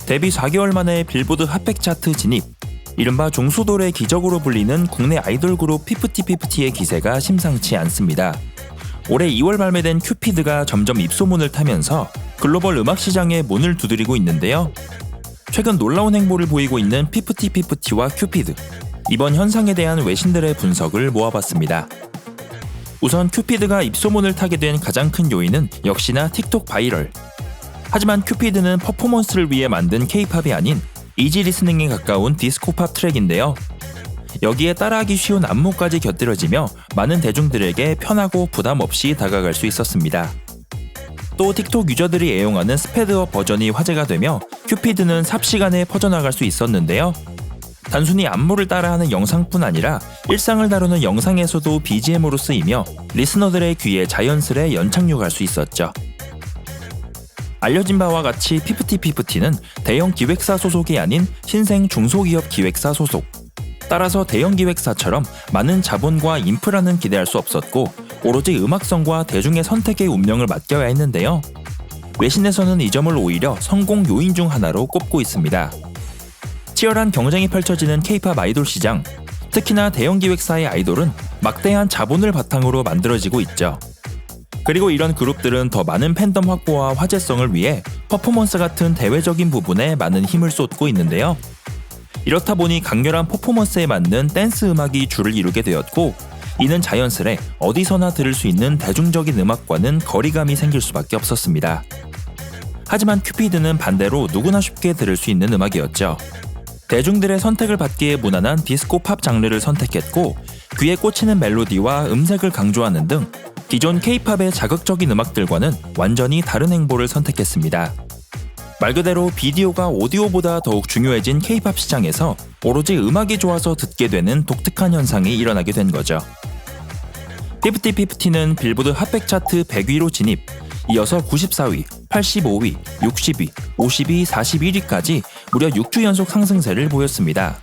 데뷔 4개월 만에 빌보드 핫백 차트 진입, 이른바 종소돌의 기적으로 불리는 국내 아이돌 그룹 피프티피프티의 기세가 심상치 않습니다. 올해 2월 발매된 큐피드가 점점 입소문을 타면서 글로벌 음악 시장에 문을 두드리고 있는데요. 최근 놀라운 행보를 보이고 있는 피프티피프티와 큐피드, 이번 현상에 대한 외신들의 분석을 모아봤습니다. 우선 큐피드가 입소문을 타게 된 가장 큰 요인은 역시나 틱톡 바이럴. 하지만 큐피드는 퍼포먼스를 위해 만든 K-팝이 아닌 이지 리스닝에 가까운 디스코팝 트랙인데요. 여기에 따라하기 쉬운 안무까지 곁들여지며 많은 대중들에게 편하고 부담 없이 다가갈 수 있었습니다. 또 틱톡 유저들이 애용하는 스페드업 버전이 화제가 되며 큐피드는 삽시간에 퍼져나갈 수 있었는데요. 단순히 안무를 따라하는 영상뿐 아니라 일상을 다루는 영상에서도 BGM으로 쓰이며 리스너들의 귀에 자연스레 연착륙할 수 있었죠. 알려진 바와 같이 피프티피프티는 대형 기획사 소속이 아닌 신생 중소기업 기획사 소속. 따라서 대형 기획사처럼 많은 자본과 인프라는 기대할 수 없었고 오로지 음악성과 대중의 선택의 운명을 맡겨야 했는데요. 외신에서는 이 점을 오히려 성공 요인 중 하나로 꼽고 있습니다. 치열한 경쟁이 펼쳐지는 K-팝 아이돌 시장, 특히나 대형 기획사의 아이돌은 막대한 자본을 바탕으로 만들어지고 있죠. 그리고 이런 그룹들은 더 많은 팬덤 확보와 화제성을 위해 퍼포먼스 같은 대외적인 부분에 많은 힘을 쏟고 있는데요. 이렇다 보니 강렬한 퍼포먼스에 맞는 댄스 음악이 주를 이루게 되었고, 이는 자연스레 어디서나 들을 수 있는 대중적인 음악과는 거리감이 생길 수밖에 없었습니다. 하지만 큐피드는 반대로 누구나 쉽게 들을 수 있는 음악이었죠. 대중들의 선택을 받기에 무난한 디스코 팝 장르를 선택했고, 귀에 꽂히는 멜로디와 음색을 강조하는 등 기존 K-팝의 자극적인 음악들과는 완전히 다른 행보를 선택했습니다. 말 그대로 비디오가 오디오보다 더욱 중요해진 K-팝 시장에서 오로지 음악이 좋아서 듣게 되는 독특한 현상이 일어나게 된 거죠. 피프티피프티는 빌보드 핫백 차트 100위로 진입, 이어서 94위, 85위, 60위, 50위, 41위까지 무려 6주 연속 상승세를 보였습니다.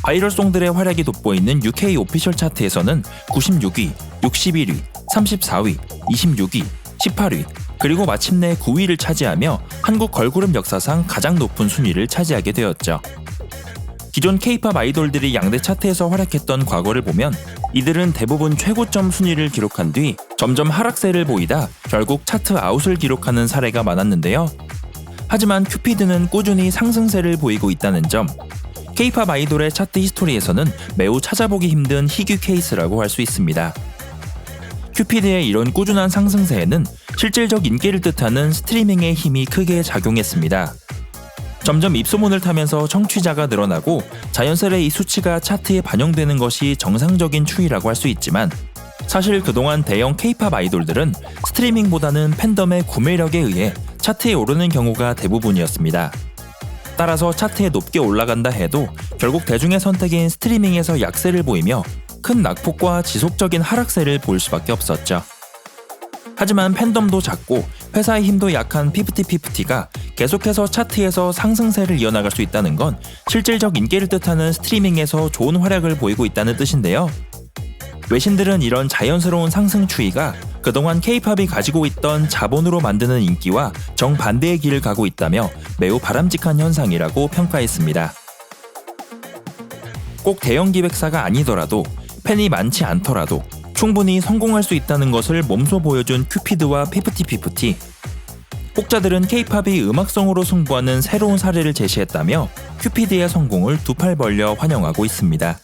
바이럴송들의 활약이 돋보이는 UK 오피셜 차트에서는 96위, 61위, 34위, 26위, 18위, 그리고 마침내 9위를 차지하며 한국 걸그룹 역사상 가장 높은 순위를 차지하게 되었죠. 기존 K-팝 아이돌들이 양대 차트에서 활약했던 과거를 보면 이들은 대부분 최고점 순위를 기록한 뒤 점점 하락세를 보이다 결국 차트 아웃을 기록하는 사례가 많았는데요. 하지만 큐피드는 꾸준히 상승세를 보이고 있다는 점, K-팝 아이돌의 차트 히스토리에서는 매우 찾아보기 힘든 희귀 케이스라고 할 수 있습니다. 큐피드의 이런 꾸준한 상승세에는 실질적 인기를 뜻하는 스트리밍의 힘이 크게 작용했습니다. 점점 입소문을 타면서 청취자가 늘어나고 자연스레 이 수치가 차트에 반영되는 것이 정상적인 추이라고 할 수 있지만, 사실 그동안 대형 K-팝 아이돌들은 스트리밍보다는 팬덤의 구매력에 의해 차트에 오르는 경우가 대부분이었습니다. 따라서 차트에 높게 올라간다 해도 결국 대중의 선택인 스트리밍에서 약세를 보이며 큰 낙폭과 지속적인 하락세를 보일 수밖에 없었죠. 하지만 팬덤도 작고 회사의 힘도 약한 피프티피프티가 계속해서 차트에서 상승세를 이어나갈 수 있다는 건 실질적 인기를 뜻하는 스트리밍에서 좋은 활약을 보이고 있다는 뜻인데요. 외신들은 이런 자연스러운 상승 추이가 그동안 K-팝이 가지고 있던 자본으로 만드는 인기와 정반대의 길을 가고 있다며 매우 바람직한 현상이라고 평가했습니다. 꼭 대형 기획사가 아니더라도 팬이 많지 않더라도 충분히 성공할 수 있다는 것을 몸소 보여준 큐피드와 피프티피프티. 혹자들은 K-팝이 음악성으로 승부하는 새로운 사례를 제시했다며 큐피드의 성공을 두 팔 벌려 환영하고 있습니다.